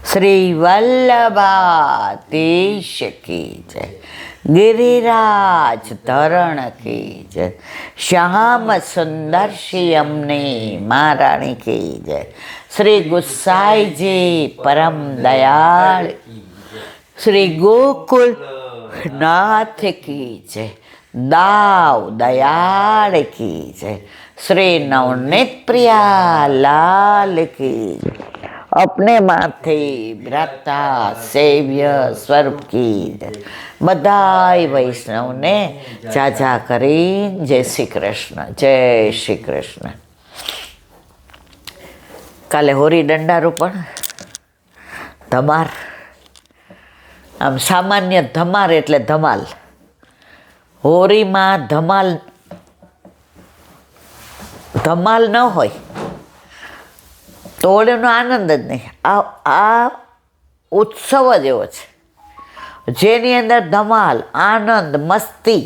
શ્રી વલ્લભાધીશ કી જય, ગિરિરાજ ધરણ કી જય, શ્યામ સુંદર શ્યામને મહારાણી કી જય, શ્રી ગુસાઈજી પરમ દયાળ, શ્રી ગોકુલ નાથ કી જય, દાવ દયાળ કી જય, શ્રી નવનીત પ્રિયા લાલ કી જય, अपने माथे भ्राता सेव्य स्वरूप की जय। बधाई वैष्णव ने जाजा करी जय श्री कृष्ण, जय श्री कृष्ण। काले होरी दंडारोपण धमार, आम सामान्य धमार एटले धमाल, होरी में धमाल धमाल न होय તો એનો આનંદ જ નહીં। આ ઉત્સવ જ એવો છે જેની અંદર ધમાલ, આનંદ, મસ્તી,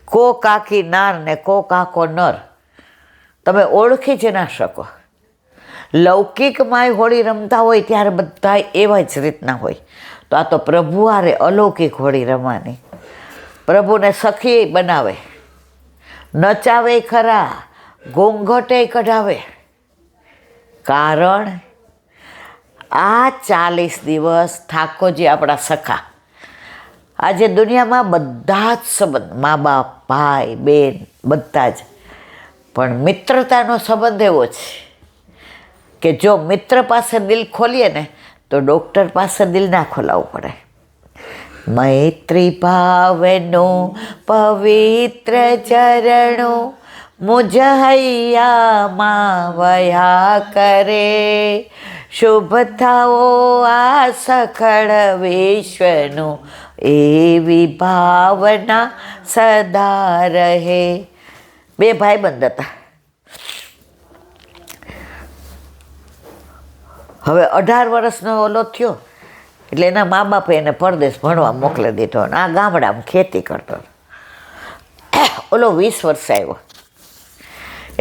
કોક આખી નાર ને કોક આખો નર તમે ઓળખી જ ના શકો। લૌકિકમાં હોળી રમતા હોય ત્યારે બધા એવા જ રીતના હોય, તો આ તો પ્રભુ હારે અલૌકિક હોળી રમવાની। પ્રભુને સખી બનાવે, નચાવે ખરા, ઘોંઘટે કઢાવે, કારણ આ 40 દિવસ ઠાકોરજી આપણા સખા। આજે દુનિયામાં બધા જ સંબંધ, મા બાપ, ભાઈ બેન બધા જ, પણ મિત્રતાનો સંબંધ એવો છે કે જો મિત્ર પાસે દિલ ખોલીએ ને તો ડૉક્ટર પાસે દિલ ના ખોલાવવું પડે। મૈત્રી ભાવનો પવિત્ર ચરણો મુજ હૈયામાં વયા કરે, શુભ થાઓ આ સખળ વિશ્વનું એવી ભાવના સદા રહે। બે ભાઈબંધ હતા, હવે 18 વર્ષનો ઓલો થયો એટલે એના મા બાપે એને પરદેશ ભણવા મોકલી દીધો અને આ ગામડામાં ખેતી કરતો। ઓલો 20 વર્ષે આવ્યો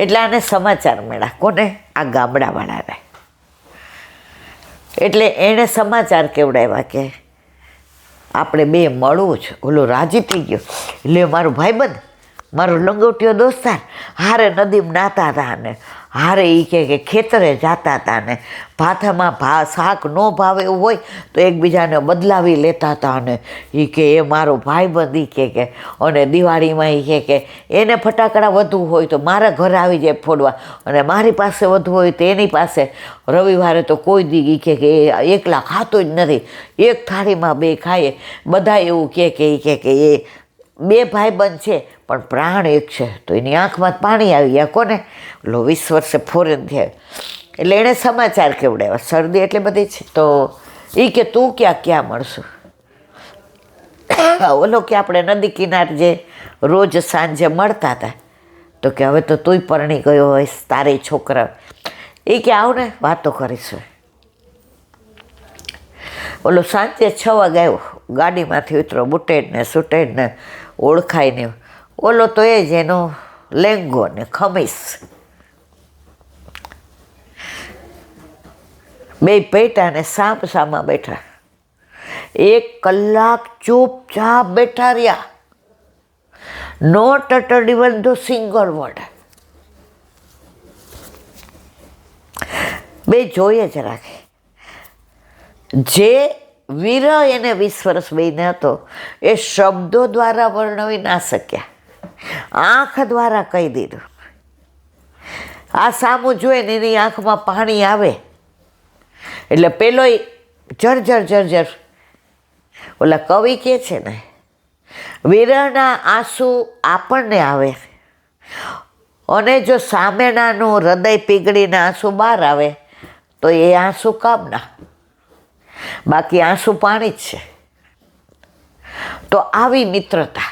એટલે આને સમાચાર મળ્યા, કોને? આ ગામડાવાળાને। એટલે એણે સમાચાર કેવડાવ્યા કે આપણે બે મળવું છે। ઓલો રાજી થઈ ગયો, એટલે મારો ભાઈબંધ, મારો લંગોટિયો દોસ્તાર હારે નદીમાં નાતા હતા ને હારે એ કે ખેતરે જતા હતા ને ભાથામાં શાક ન ભાવે એવું હોય તો એકબીજાને બદલાવી લેતા હતા ને એ કે એ મારો ભાઈબંધ એ કે અને દિવાળીમાં એ કે એને ફટાકડા વધુ હોય તો મારા ઘરે આવી જાય ફોડવા અને મારી પાસે વધુ હોય તો એની પાસે। રવિવારે તો કોઈ દી કે એ એકલા ખાતો જ નથી, એક થાળીમાં બે ખાઈએ। બધા એવું કે એ બે ભાઈબંધ છે પણ પ્રાણ એક છે, તો એની આંખમાં પાણી આવી ગયા। કોને? લો 20 વર્ષે ફોરેન થયા એટલે એણે સમાચાર કેવડાવ્યા, શરદી એટલે બધી છે તો એ કે તું ક્યાં મળશું? ઓલો કે આપણે નદી કિનારે જે રોજ સાંજે મળતા હતા, તો કે હવે તો તુંય પરણી ગયો હોય, તારે છોકરા, એ કે આવ ને વાતો કરીશું। ઓલો સાંજે 6 વાગે આવ્યો, ગાડીમાંથી ઉતરો, બુટેડ ને સુટેડ ને ઓળખાય ને, ઓલો તો એ જ એનો લેંગો ને ખમીસ, બે પેટા ને સામસામા બેઠા। 1 કલાક ચૂપચાપ બેઠા રહ્યા, not uttered even the single word. બે જોઈએ જ રાખે, જે વીર એને 20 વર્ષ બેને હતો એ શબ્દો દ્વારા વર્ણવી ના શક્યા, આંખ દ્વારા કહી દીધું। આ સામું જોઈને એની આંખમાં પાણી આવે એટલે પેલો જર્જર ઓલા કવિ કહે છે ને, વીરના આંસુ આપણને આવે અને જો સામેનાનું હૃદય પીગળીને આંસુ બહાર આવે તો એ આંસુ કામના, બાકી આંસુ પાણી જ છે। તો આવી મિત્રતા,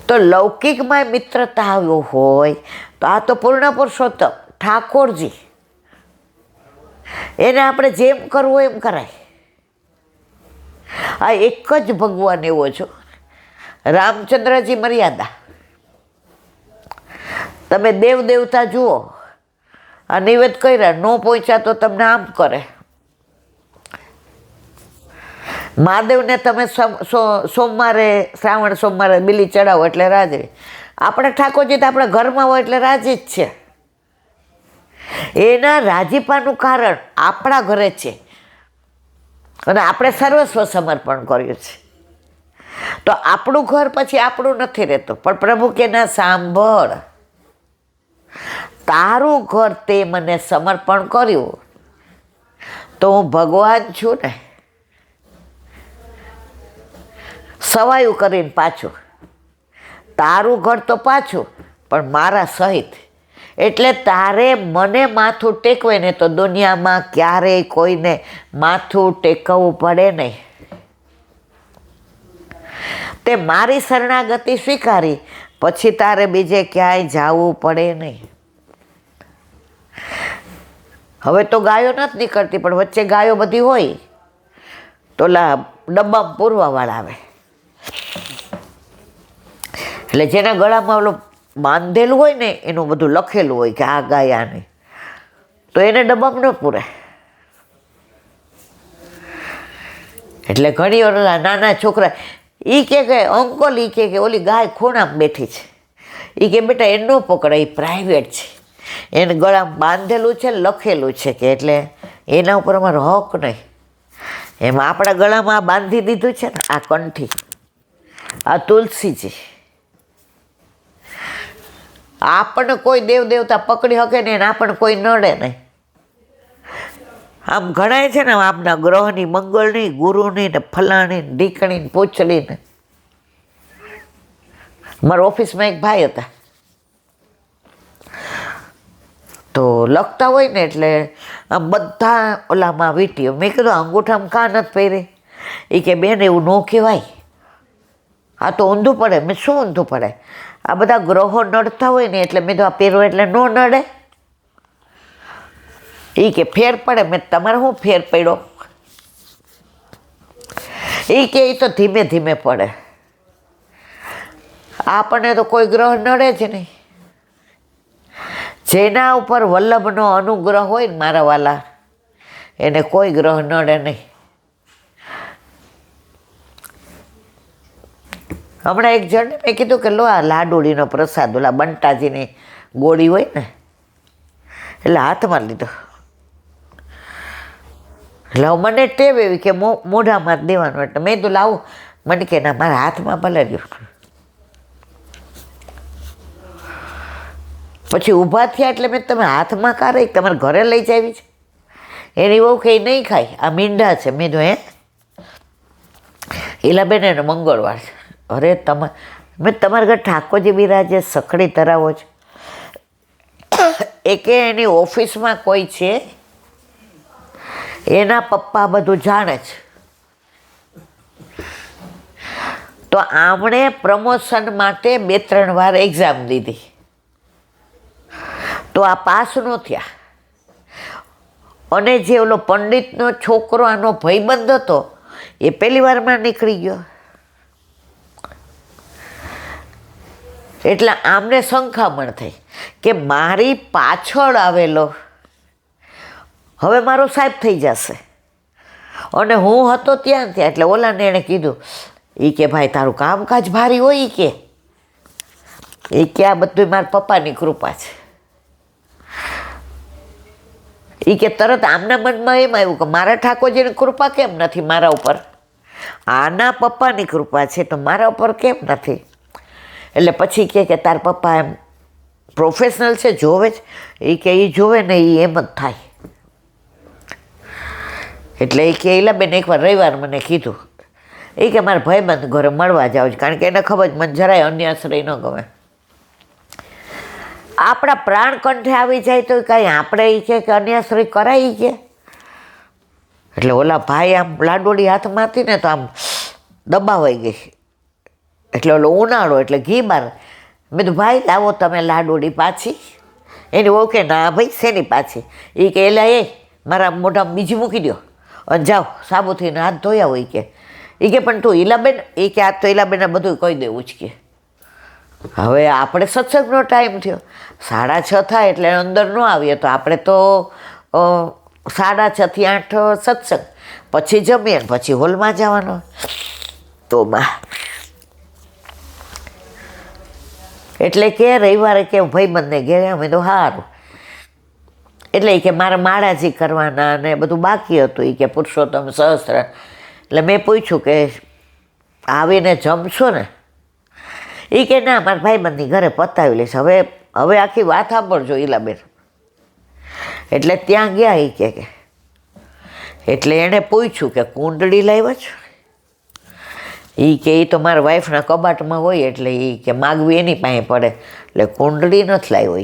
તો લૌકિકમાં મિત્રતા આવ્યો હોય તો આ તો પૂર્ણ પુરુષોત્તમ ઠાકોરજી, એને આપણે જેમ કરવું હોય એમ કરાય। આ એક જ ભગવાન એવો છો, રામચંદ્રજી મર્યાદા। તમે દેવ દેવતા જુઓ, આ નિવેદ કર્યા, ન પહોંચ્યા તો તમને આમ કરે, મહાદેવને તમે સોમવારે શ્રાવણ સોમવારે બીલી ચડાવો એટલે રાજી. આપણે ઠાકોરજી તો આપણા ઘરમાં હોય એટલે રાજી જ છે. એના રાજીપાનું કારણ આપણા ઘરે છે અને આપણે સર્વસ્વ સમર્પણ કર્યું છે. તો આપણું ઘર પછી આપણું નથી રહેતું. પણ પ્રભુ કે ના, સાંભળ, તારું ઘર તે મને સમર્પણ કર્યું તો હું ભગવાન છું ને. સવાયું કરીને પાછું, તારું ઘર તો પાછું પણ મારા સહિત. એટલે તારે મને માથું ટેકવે ને તો દુનિયામાં ક્યારેય કોઈને માથું ટેકવવું પડે નહીં. તે મારી શરણાગતિ સ્વીકારી પછી તારે બીજે ક્યાંય જવું પડે નહીં. હવે તો ગાયો નથી નીકળતી, પણ વચ્ચે ગાયો બધી હોય તો ડબ્બામાં પૂરવાવાળા આવે. એટલે જેના ગળામાં ઓલું બાંધેલું હોય ને એનું બધું લખેલું હોય કે આ ગાય આને, તો એને ડબ્બામાં ન પૂરે. એટલે ઘણી વાર નાના છોકરા એ કે અંકલ, એ કે ઓલી ગાય ખૂણામાં બેઠી છે, એ કે બેટા એ ન પકડે, એ પ્રાઇવેટ છે, એને ગળામાં બાંધેલું છે, લખેલું છે કે એટલે એના ઉપર અમારો હક નહીં. એમાં આપણા ગળામાં આ બાંધી દીધું છે ને, આ કંઠી, આ તુલસીજી. આપણને કોઈ દેવ દેવતા પકડી શકે નહીં, આપણને કોઈ નડે નહીં. આમ ગણાય છે ને આપના ગ્રહની, મંગળની, ગુરુની ને ફલાણી ને ઢીકણી ને પૂંછડી ને. મારા ઓફિસમાં એક ભાઈ હતા, તો લખતા હોય ને એટલે આમ બધા ઓલામાં વીંટીઓ. મેં કીધું અંગૂઠામાં કાં નથી પહેરી? એ કે બેન એવું ન કહેવાય, આ તો ઊંધું પડે. મેં શું ઊંધું પડે? આ બધા ગ્રહો નડતા હોય ને એટલે મેં તો આ પહેરો એટલે ન નડે. એ કે ફેર પડે. મેં તમારે શું ફેર પડ્યો? એ કે એ તો ધીમે ધીમે પડે. આપણને તો કોઈ ગ્રહ નડે જ નહીં. જેના ઉપર વલ્લભનો અનુગ્રહ હોય ને મારા વાલા, એને કોઈ ગ્રહ નડે નહીં. હમણાં એક જણને મેં કીધું કે લો આ લાડુડીનો પ્રસાદ, ઓલા બંટાજીની ગોળી હોય ને, એટલે હાથમાં લીધો. એટલે મને ટેવ એવી કે મોઢામાં જ દેવાનું. એટલે મેં તો લાવું, મને કે ના મારા હાથમાં ભલે રહ્યું. પછી ઊભા થયા એટલે મેં તમે હાથમાં કાઢી તમારે ઘરે લઈ જાવી છે? એની બહુ કંઈ નહીં ખાય, આ મીંઢા છે. મેં તો ઈલાબેન એને મંગળવાર છે. અરે મેં તમારા ઘર ઠાકોરજી બિરાજે, સખડી ધરાવો છે. એ કે એની ઓફિસમાં કોઈ છે, એના પપ્પા બધું જાણે છે. તો આમણે પ્રમોશન માટે 2-3 વાર એક્ઝામ દીધી, તો આ પાસ ન થયા. અને જે ઓલો પંડિતનો છોકરો આનો ભાઈબંધ હતો એ પહેલી વારમાં નીકળી ગયો. એટલે આમને શંખામણ થઈ કે મારી પાછળ આવેલો હવે મારો સાહેબ થઈ જશે. અને હું હતો ત્યાં. એટલે ઓલાને એણે કીધું, એ કે ભાઈ તારું કામકાજ ભારી હોય, એ કે આ બધું મારા પપ્પાની કૃપા છે. એ કે તરત આમના મનમાં એમ આવ્યું કે મારા ઠાકોરજીની કૃપા કેમ નથી મારા ઉપર? આના પપ્પાની કૃપા છે તો મારા ઉપર કેમ નથી? એટલે પછી કે તાર પપ્પા એમ પ્રોફેશનલ છે, જોવે જ. એ કે એ જોવે ને એ એમ જ થાય. એટલે એ કે ઈલાબેન એકવાર રવિવાર મને કીધું, એ કે મારા ભાઈબંધ ઘરે મળવા જાવ છે, કારણ કે એને ખબર મને જરાય અન્યાશ્રય ન ગમે. આપણા પ્રાણ કંઠે આવી જાય તો કાંઈ આપણે એ કે અન્યાશ્રય કરાય કે? એટલે ઓલા ભાઈ આમ લાડોડી હાથમાં હતી ને તો આમ દબાવાઈ ગઈ. એટલે ઓલો ઉનાળો એટલે ઘી બાર. મેં તો ભાઈ લાવો તમે લાડોડી પાછી. એની બહુ કે ના ભાઈ શેની પાછી? એ કે એલા મારા મોઢામાં બીજી મૂકી દો અને જાઓ સાબુથીને હાથ ધોયા હોય કે. એ કે પણ તું ઈલાબેન, એ કે આ તો ઈલાબેનને બધું કહી દેવું જ કે. હવે આપણે સત્સંગનો ટાઈમ થયો, 6:30 થાય એટલે અંદર ન આવીએ તો આપણે તો 6:30 થી 8 સત્સંગ, પછી જમીએ પછી હોલમાં જવાનો. તો બા એટલે કે રવિવારે કે ભાઈબંધને ઘેરે અમે તો સારું. એટલે કે મારે માળાજી કરવાના અને બધું બાકી હતું. એ કે પુરુષોત્તમ સહસ્ત્ર. એટલે મેં પૂછ્યું કે આવીને જમશો ને? એ કે ના, મારા ભાઈબંધની ઘરે પતાવી લઈશ. હવે આખી વાત સાંભળજો ઈલાબેન. એટલે ત્યાં ગયા. એ કે એટલે એણે પૂછ્યું કે કુંડળી લાવ્યા છો? એ કે એ તો મારા વાઈફના કબાટમાં હોય એટલે એ કે માગવી એની પાસે પડે, એટલે કુંડળી નથી લાવ્યો.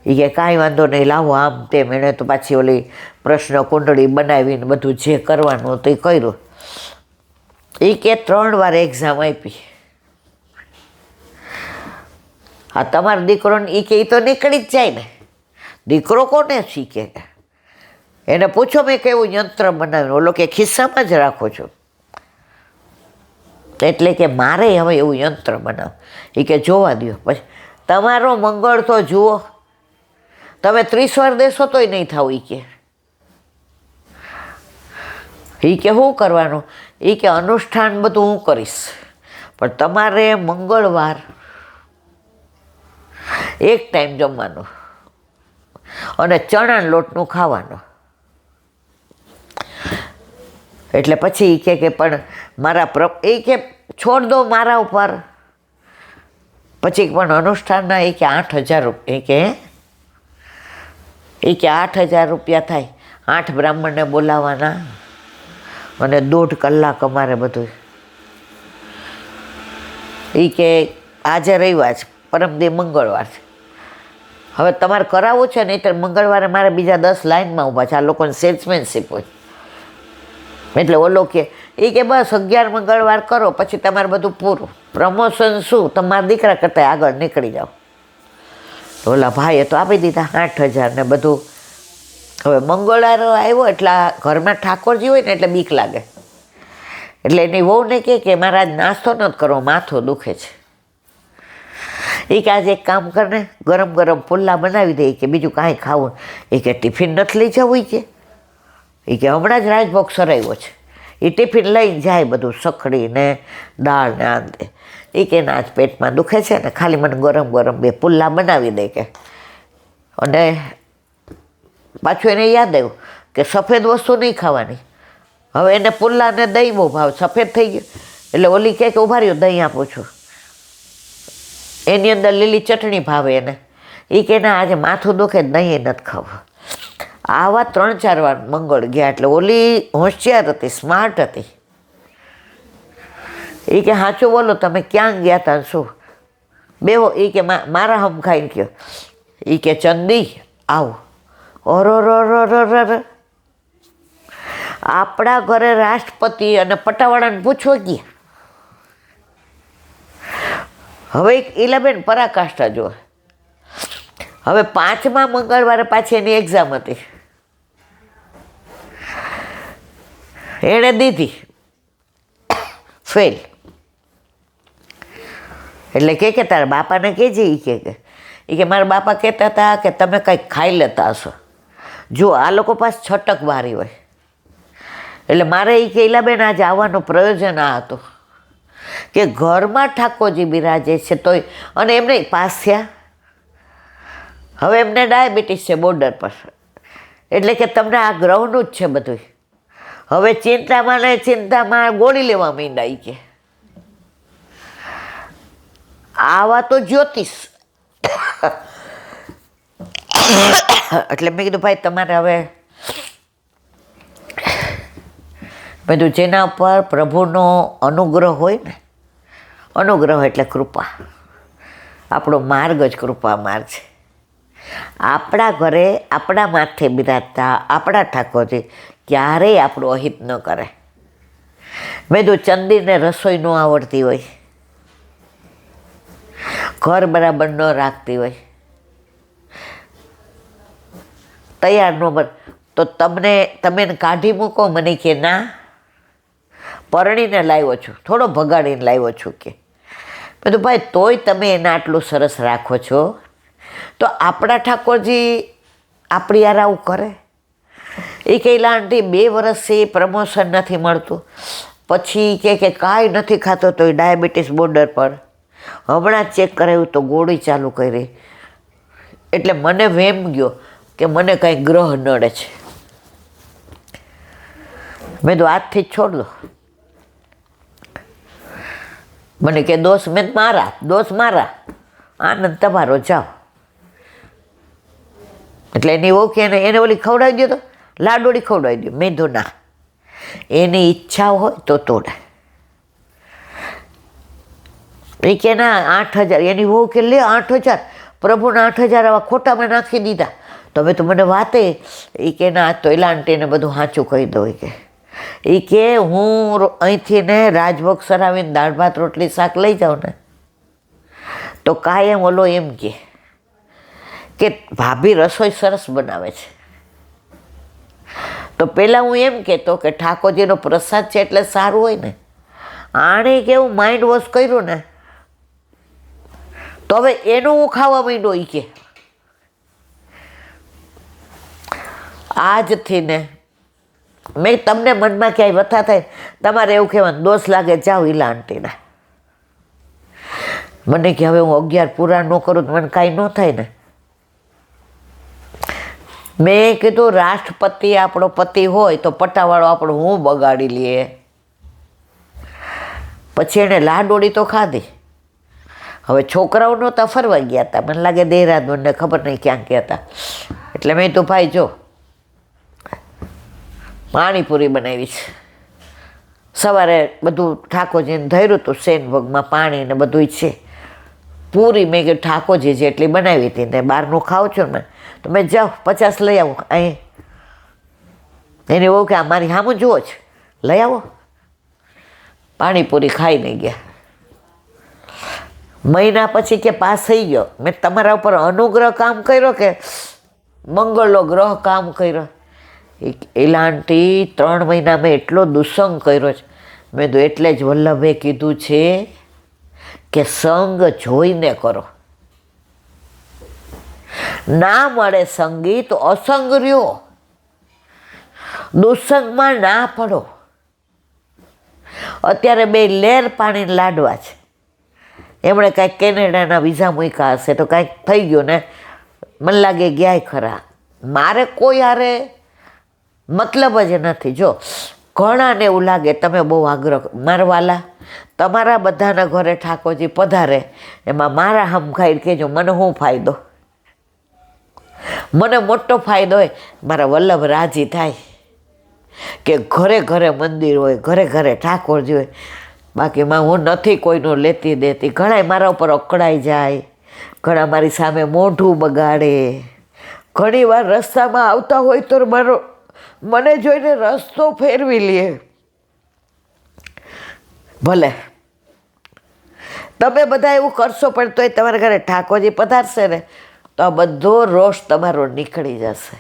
એ કે કાંઈ વાંધો નહીં, લાવો આમ તેમ. એણે તો પાછી ઓલી પ્રશ્ન કુંડળી બનાવીને બધું જે કરવાનું હતું એ કર્યું. એ કે 3 વાર એક્ઝામ આપી. હા, તમારો દીકરોને એ કે એ તો નીકળી જ જાય ને. દીકરો કોને શીખે? એને પૂછો મેં કેવું યંત્ર બનાવ્યું. ઓલો કે ખિસ્સામાં જ રાખો છો. એટલે કે મારે હવે એવું યંત્ર બનાવ. એ કે જોવા દો. પછી તમારો મંગળ તો જુઓ, તમે 30 વાર દેશો તોય નહીં થાવ. એ કે શું કરવાનું? એ કે અનુષ્ઠાન બધું હું કરીશ, પણ તમારે મંગળવાર એક ટાઈમ જમવાનું અને ચણાના લોટનું ખાવાનું. એટલે પછી એ કે પણ મારા એ કે છોડ દો મારા ઉપર. પછી પણ અનુષ્ઠાનના એ કે 8,000 રૂપિયા. એ કે 8,000 રૂપિયા થાય. 8 બ્રાહ્મણને બોલાવવાના અને 1.5 કલાક અમારે બધું. એ કે આજે રવિવાર છે, પરમદી મંગળવાર છે. હવે તમારે કરાવવું છે નહીં તો મંગળવારે મારે બીજા 10 લાઈનમાં ઊભા છે. આ લોકોને સેલ્સમેનશીપ હોય. એટલે ઓલો કે એ કે બસ 11 મંગળવાર કરો પછી તમારે બધું પૂરું. પ્રમોશન શું, તમારા દીકરા કરતાં આગળ નીકળી જાઓ. ઓલા ભાઈએ તો આપી દીધા 8,000 ને બધું. હવે મંગળવાર આવ્યો એટલે ઘરમાં ઠાકોરજી હોય ને એટલે બીક લાગે. એટલે એની વહુને કે મારે આજ નાસ્તો નથી કરવો, માથું દુખે છે. એ કે આજે એક કામ કરને, ગરમ ગરમ પુલ્લા બનાવી દે. કે બીજું કાંઈ ખાવું? એ કે ટિફિન નથી લઈ જવું? એ કે હમણાં જ રાજભોગ સરાવ્યો છે, એ ટિફિન લઈને જાય બધું સખડીને દાળ ને આંદે. એ કે ના, આજ પેટમાં દુખે છે ને, ખાલી મને ગરમ ગરમ 2 પુલ્લા બનાવી દે. કે અને પાછું એને યાદ આવ્યું કે સફેદ વસ્તુ નહીં ખાવાની. હવે એને પુલ્લાને દહીં બહુ ભાવ, સફેદ થઈ ગયું. એટલે ઓલી કે ઉભા રહ્યો, દહીં આપું છું. એની અંદર લીલી ચટણી ભાવે એને. એ કે ના, આજે માથું દુખે, દહીં નથી ખાવું. આવા 3-4 વાર મંગળ ગયા. એટલે ઓલી હોશિયાર હતી, સ્માર્ટ હતી. એ કે સાચું બોલો, તમે ક્યાં ગયા હતા? શું બેહો? એ કે મારા હમ ખાઈને કયો. એ કે ચંદી આવો. ઓરો આપણા ઘરે રાષ્ટ્રપતિ અને પટાવાળાને પૂછવા ગયા. હવે ઈલાબેન પરાકાષ્ઠા જો. હવે 5મા મંગળવારે પાછી એની એક્ઝામ હતી. એણે દીધી, ફેલ. એટલે કે તારા બાપાને કહેજે. એ કે મારા બાપા કહેતા હતા કે તમે કંઈક ખાઈ લેતા હશો. જો આ લોકો પાસે છટક વારી હોય. એટલે મારે એ કે ઈલાબેન આજે આવવાનું પ્રયોજન આ હતું કે ઘરમાં ઠાકોરજી બિરાજે છે તોય, અને એમને પાસ થયા. હવે એમને ડાયાબિટીસ છે બોર્ડર પર. એટલે કે તમને આ ગ્રહનું જ છે બધું. હવે ચિંતામાં ને ચિંતામાં ગોળી લેવા માંડ્યા. કે આવા તો જ્યોતિષ. એટલે મેં કીધું ભાઈ તમારે હવે બધું જેના ઉપર પ્રભુનો અનુગ્રહ હોય ને, અનુગ્રહ એટલે કૃપા. આપણો માર્ગ જ કૃપા માર્ગ છે. આપણા ઘરે આપણા માથે બિરાજતા આપણા ઠાકોરજી ક્યારેય આપણું અહિત ન કરે. મેં તો ચંદીને રસોઈ ન આવડતી હોય, ઘર બરાબર ન રાખતી હોય, તૈયાર ન બન તો તમે કાઢી મૂકો. મને કે ના, પરણીને લાવ્યો છું, થોડો ભગાડીને લાવ્યો છું. કે મેં તો ભાઈ તોય તમે એને આટલું સરસ રાખો છો, તો આપણા ઠાકોરજી આપણી યાર આવું કરે? એ કહેલા આંટી 2 વર્ષથી પ્રમોશન નથી મળતું, પછી કે કાંઈ નથી ખાતો તો ડાયાબિટીસ બોર્ડર પર, હમણાં જ ચેક કરાવ્યું તો ગોળી ચાલુ કરી. એટલે મને વેમ ગયો કે મને કાંઈ ગ્રહ નડે છે. મેં તો આજથી જ છોડ દો. મને કે દોષ મેં મારા આનંદ તમારો, જાઓ. એટલે એની વહુ કે એને ઓલી ખવડાવી દો, તો લાડોળી ખવડાવી દો. મેં તો ના, એની ઈચ્છા હોય તો તોડે. એ કે ના 8,000, એની વહુ કે લે 8,000, પ્રભુના 8,000 આવા ખોટામાં નાખી દીધા. તો હવે તો મને વાતે, એ કે ના તો એલા આંટીને બધું સાચું કહી દો. એ કે હું અહીંથી ને રાજભોગ આવીને દાળ ભાત રોટલી શાક લઈ જાઉં ને તો કાયમ ઓલો એમ કે ભાભી રસોઈ સરસ બનાવે છે. તો પહેલાં હું એમ કહેતો કે ઠાકોરજીનો પ્રસાદ છે એટલે સારું હોય ને. આણે કેવું માઇન્ડ વોશ કર્યું ને તો હવે એનું હું ખાવા માંડ્યો. એ કે આજથી ને મેં તમને મનમાં ક્યાંય વથા થાય તમારે એવું કહેવાનું દોષ લાગે જાઓ ઈલા આંટીના. મને કે હવે હું 11 પૂરા ન કરું તો મને કાંઈ ન થાય ને. મેં કીધું રાષ્ટ્રપતિ આપણો પતિ હોય તો પટાવાળો આપણો હું બગાડી લઈએ. પછી એણે લાડોળી તો ખાધી. હવે છોકરાઓ નહોતા ફરવા ગયા હતા, મને લાગે દેહરાદૂનને ખબર નહીં ક્યાં ગયા હતા. એટલે મેં તો ભાઈ જો પાણીપુરી બનાવી છે. સવારે બધું ઠાકોરજીને ધર્યું હતું, સેનભોગમાં પાણી ને બધું છે. પૂરી મેં કે ઠાકોરજી જેટલી બનાવી હતી ને બહારનું ખાઉં છું ને તો મેં જાઓ 50 લઈ આવો. અહીં એને બહુ કે આ મારી સામું જુઓ છે, લઈ આવો. પાણીપુરી ખાઈને ગયા. મહિના પછી કે પાસ થઈ ગયો. મેં તમારા ઉપર અનુગ્રહ કામ કર્યો કે મંગળનો ગ્રહ કામ કર્યો? એલા આંટી 3 મહિના મેં એટલો દુસંગ કર્યો છે. મેં તો એટલે જ વલ્લભે કીધું છે કે સંગ જોઈને કરો. ના મળે સંગી તો અસંગ રહ્યો, દુસંગમાં ના પડો. અત્યારે 2 લેર પાણી લાડવા છે. એમણે કાંઈક કેનેડાના વિઝા મૂક્યા હશે તો કાંઈક થઈ ગયું ને, મને લાગે ગયા ખરા. મારે કોઈ હારે મતલબ જ નથી. જો ઘણાને એવું લાગે તમે બહુ આગ્રહ, મારવાલા તમારા બધાના ઘરે ઠાકોરજી પધારે એમાં મારા હમખાઈ કહેજો મને શું ફાયદો? મને મોટો ફાયદો હોય મારા વલ્લભ રાજી થાય કે ઘરે ઘરે મંદિર હોય, ઘરે ઘરે ઠાકોરજી હોય. બાકીમાં હું નથી કોઈનું લેતી દેતી. ઘણા મારા ઉપર અકળાઈ જાય, ઘણા મારી સામે મોઢું બગાડે. ઘણી વાર રસ્તામાં આવતા હોય તો મને જોઈને રસ્તો ફેરવી લે. ભલે તમે બધા એવું કરશો પણ તોય તમારા ઘરે ઠાકોરજી પધારશે ને તો આ બધો રોષ તમારો નીકળી જશે.